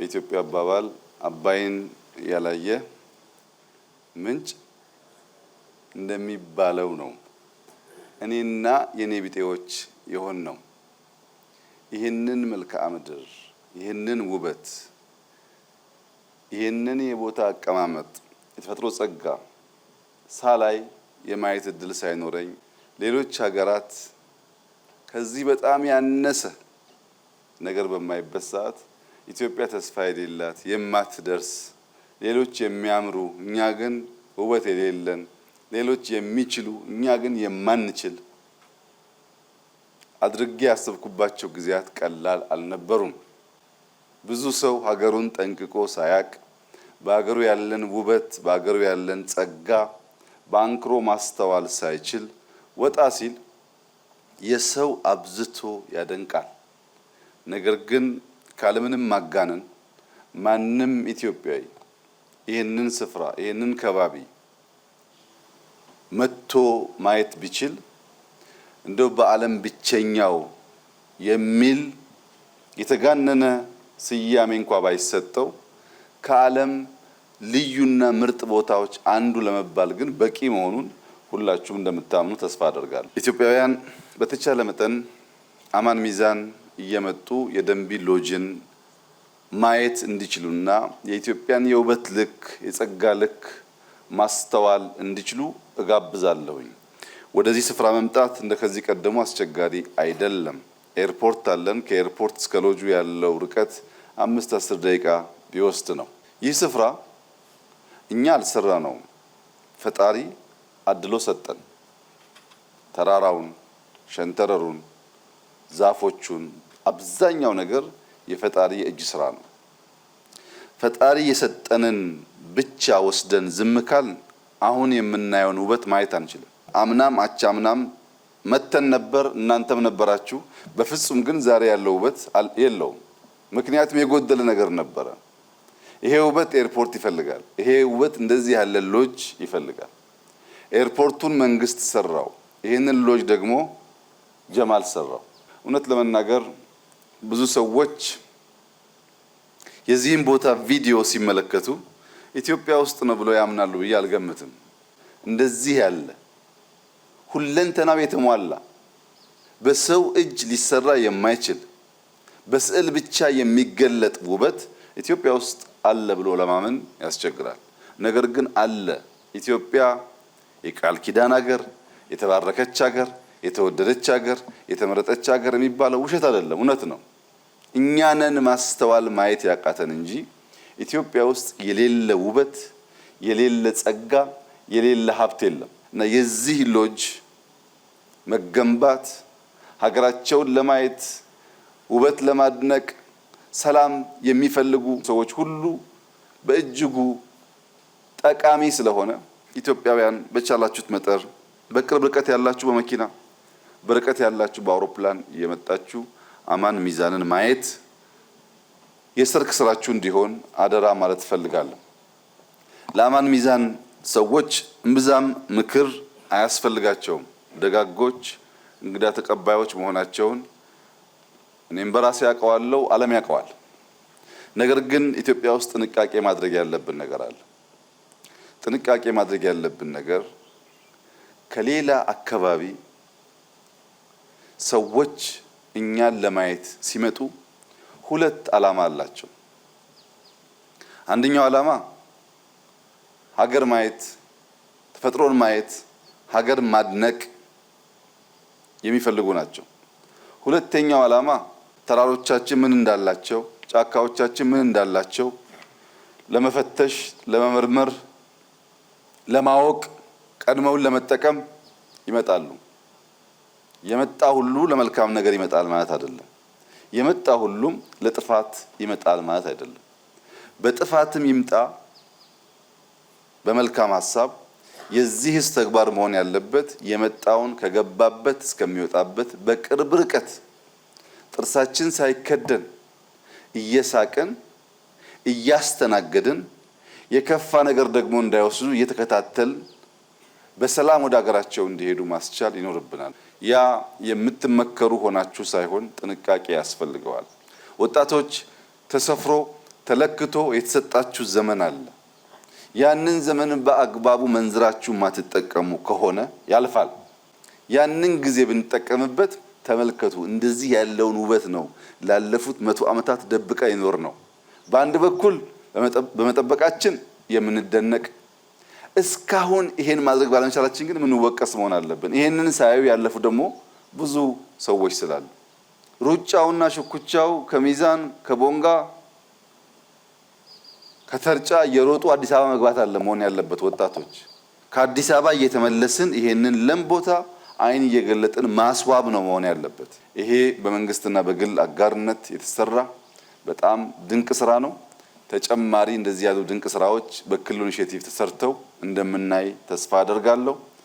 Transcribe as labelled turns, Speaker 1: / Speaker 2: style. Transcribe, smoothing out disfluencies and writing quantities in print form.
Speaker 1: በኢትዮጵያ አባባል አባይን ያላየ ምንጭ እንደሚባለው ነው። እኔና የኔ ቢጤዎች የሆን ነው። ይህንን መልክዓ ምድር፣ ይህንን ውበት፣ ይህንን የቦታ አቀማመጥ፣ የተፈጥሮ ጸጋ ሳላይ የማየት እድል ሳይኖረኝ ሌሎች ሀገራት ከዚህ በጣም ያነሰ ነገር በማይበት ሰዓት ኢትዮጵያ ተስፋ የሌላት የማትደርስ ሌሎች የሚያምሩ እኛ ግን ውበት የሌለን ሌሎች የሚችሉ እኛ ግን የማንችል አድርጌ ያሰብኩባቸው ጊዜያት ቀላል አልነበሩም። ብዙ ሰው ሀገሩን ጠንቅቆ ሳያቅ በሀገሩ ያለን ውበት በሀገሩ ያለን ጸጋ በአንክሮ ማስተዋል ሳይችል ወጣ ሲል የሰው አብዝቶ ያደንቃል። ነገር ግን ካለምንም ማጋነን ማንም ኢትዮጵያዊ ይህንን ስፍራ ይህንን ከባቢ መጥቶ ማየት ቢችል እንደው በዓለም ብቸኛው የሚል የተጋነነ ስያሜ እንኳ ባይሰጠው ከዓለም ልዩና ምርጥ ቦታዎች አንዱ ለመባል ግን በቂ መሆኑን ሁላችሁም እንደምታምኑ ተስፋ አደርጋለሁ። ኢትዮጵያውያን በተቻለ መጠን አማን ሚዛን እየመጡ የደንቢ ሎጅን ማየት እንዲችሉና የኢትዮጵያን የውበት ልክ የጸጋ ልክ ማስተዋል እንዲችሉ እጋብዛለሁኝ። ወደዚህ ስፍራ መምጣት እንደከዚህ ቀደሙ አስቸጋሪ አይደለም። ኤርፖርት አለን። ከኤርፖርት እስከ ሎጁ ያለው ርቀት 5-10 ደቂቃ ቢወስድ ነው። ይህ ስፍራ እኛ አልሰራ ነው፣ ፈጣሪ አድሎ ሰጠን። ተራራውን፣ ሸንተረሩን፣ ዛፎቹን አብዛኛው ነገር የፈጣሪ የእጅ ስራ ነው። ፈጣሪ የሰጠንን ብቻ ወስደን ዝም ካል አሁን የምናየውን ውበት ማየት አንችልም። አምናም አቻምናም መተን ነበር፣ እናንተም ነበራችሁ። በፍጹም ግን ዛሬ ያለው ውበት የለውም። ምክንያቱም የጎደለ ነገር ነበረ። ይሄ ውበት ኤርፖርት ይፈልጋል። ይሄ ውበት እንደዚህ ያለ ሎጅ ይፈልጋል። ኤርፖርቱን መንግስት ሰራው፣ ይህንን ሎጅ ደግሞ ጀማል ሰራው። እውነት ለመናገር ብዙ ሰዎች የዚህን ቦታ ቪዲዮ ሲመለከቱ ኢትዮጵያ ውስጥ ነው ብለው ያምናሉ ብዬ አልገምትም። እንደዚህ ያለ ሁለንተናው የተሟላ በሰው እጅ ሊሰራ የማይችል በስዕል ብቻ የሚገለጥ ውበት ኢትዮጵያ ውስጥ አለ ብሎ ለማመን ያስቸግራል። ነገር ግን አለ። ኢትዮጵያ የቃል ኪዳን ሀገር፣ የተባረከች ሀገር፣ የተወደደች ሀገር፣ የተመረጠች ሀገር የሚባለው ውሸት አይደለም፣ እውነት ነው። እኛንን ማስተዋል ማየት ያቃተን እንጂ ኢትዮጵያ ውስጥ የሌለ ውበት፣ የሌለ ጸጋ፣ የሌለ ሀብት የለም። እና የዚህ ሎጅ መገንባት ሀገራቸውን ለማየት ውበት ለማድነቅ ሰላም የሚፈልጉ ሰዎች ሁሉ በእጅጉ ጠቃሚ ስለሆነ ኢትዮጵያውያን በቻላችሁት መጠር በቅርብ ርቀት ያላችሁ በመኪና በርቀት ያላችሁ በአውሮፕላን እየመጣችሁ አማን ሚዛንን ማየት የሰርክ ስራችሁ እንዲሆን አደራ ማለት ፈልጋለሁ። ለአማን ሚዛን ሰዎች እምብዛም ምክር አያስፈልጋቸውም። ደጋጎች እንግዳ ተቀባዮች መሆናቸውን እኔም በራሴ ያውቀዋለሁ፣ ዓለም ያውቀዋል። ነገር ግን ኢትዮጵያ ውስጥ ጥንቃቄ ማድረግ ያለብን ነገር አለ። ጥንቃቄ ማድረግ ያለብን ነገር ከሌላ አካባቢ ሰዎች እኛን ለማየት ሲመጡ ሁለት ዓላማ አላቸው። አንደኛው ዓላማ ሀገር ማየት፣ ተፈጥሮን ማየት፣ ሀገር ማድነቅ የሚፈልጉ ናቸው። ሁለተኛው ዓላማ ተራሮቻችን ምን እንዳላቸው፣ ጫካዎቻችን ምን እንዳላቸው ለመፈተሽ፣ ለመመርመር፣ ለማወቅ፣ ቀድመውን ለመጠቀም ይመጣሉ። የመጣ ሁሉ ለመልካም ነገር ይመጣል ማለት አይደለም። የመጣ ሁሉም ለጥፋት ይመጣል ማለት አይደለም። በጥፋትም ይምጣ በመልካም ሐሳብ የዚህስ ተግባር መሆን ያለበት የመጣውን ከገባበት እስከሚወጣበት በቅርብ ርቀት ጥርሳችን ሳይከደን እየሳቅን እያስተናገድን የከፋ ነገር ደግሞ እንዳይወስዱ እየተከታተል በሰላም ወደ ሀገራቸው እንዲሄዱ ማስቻል ይኖርብናል። ያ የምትመከሩ ሆናችሁ ሳይሆን ጥንቃቄ ያስፈልገዋል። ወጣቶች ተሰፍሮ ተለክቶ የተሰጣችሁ ዘመን አለ። ያንን ዘመን በአግባቡ መንዝራችሁ ማትጠቀሙ ከሆነ ያልፋል። ያንን ጊዜ ብንጠቀምበት ተመልከቱ፣ እንደዚህ ያለውን ውበት ነው ላለፉት 100 ዓመታት ደብቃ ይኖር ነው። በአንድ በኩል በመጠበቃችን የምንደነቅ እስካሁን ይሄን ማድረግ ባለመቻላችን ግን ምንወቀስ መሆን አለብን። ይሄንን ሳያዩ ያለፉ ደግሞ ብዙ ሰዎች ስላሉ ሩጫውና ሽኩቻው ከሚዛን ከቦንጋ ከተርጫ የሮጡ አዲስ አበባ መግባት አለ መሆን ያለበት። ወጣቶች ከአዲስ አበባ እየተመለስን ይሄንን ለም ቦታ አይን እየገለጥን ማስዋብ ነው መሆን ያለበት። ይሄ በመንግስትና በግል አጋርነት የተሰራ በጣም ድንቅ ስራ ነው። ተጨማሪ እንደዚህ ያሉ ድንቅ ስራዎች በክልሉ ኢኒሼቲቭ ተሰርተው እንደምናይ ተስፋ አደርጋለሁ።